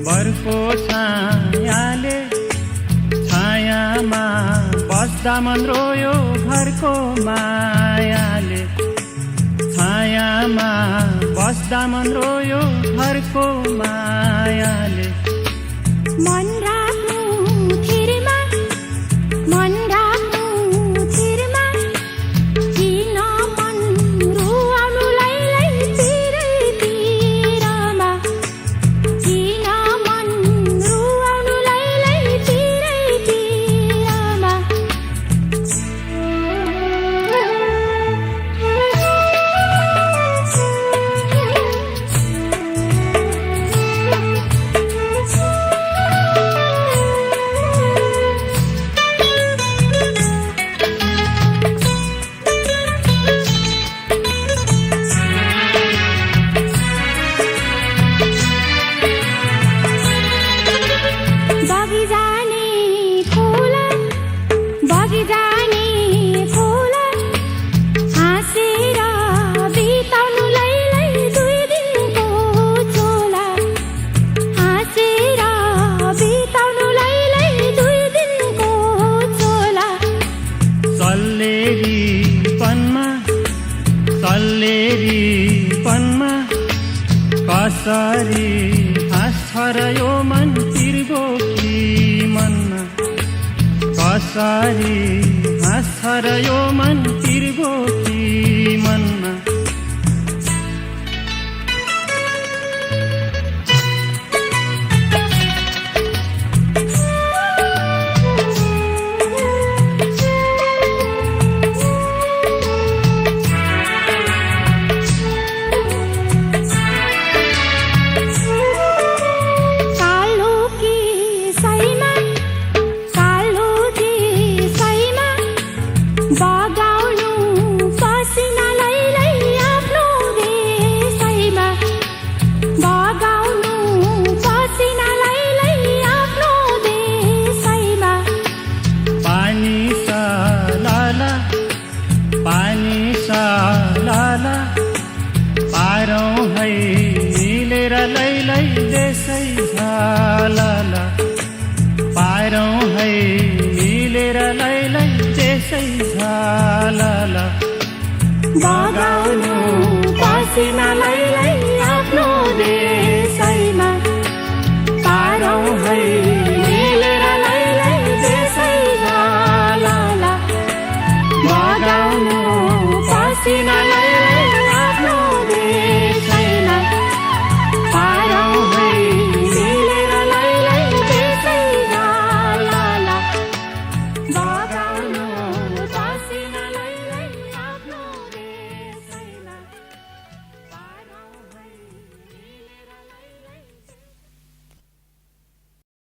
बरको छायाले छायामा बस्दा मन रोयो घरको मायाले छायामा बस्दा मन रोयो घरको मायाले मन राख्नु थिरमा मन राख्नु थिरमा किन मन रुवाउनु लैलै तिरैतिरमा किन मन रुवाउनु लैलै तिरैतिरमा बगिजाने फूल हाँसेर बिताउनु लैलै दुई दिनको झोला हाँसेर बिताउनु लैलै दुई दिनको झोला सल्लेरी पनमा कसरी हाँस्छ र यो मन तिर्गो कि मनमा कसरी हाँस्छ र यो मन तिर्गो कि मनमा बगाउनु पसिना लैलै आफ्नो देशैमा बगाउनु पसिना लैलै आफ्नो देशैमा पानी सालाला पारौँ है मिलेर लैलै देशै झालाला पारौँ है मिलेर लैलै देशै झालाला बगाउनु पसिना लैलै आफ्नो देशैमा पारौँ है मिलेर लैलै देशै झालाला बगाउनु पसिना लैलै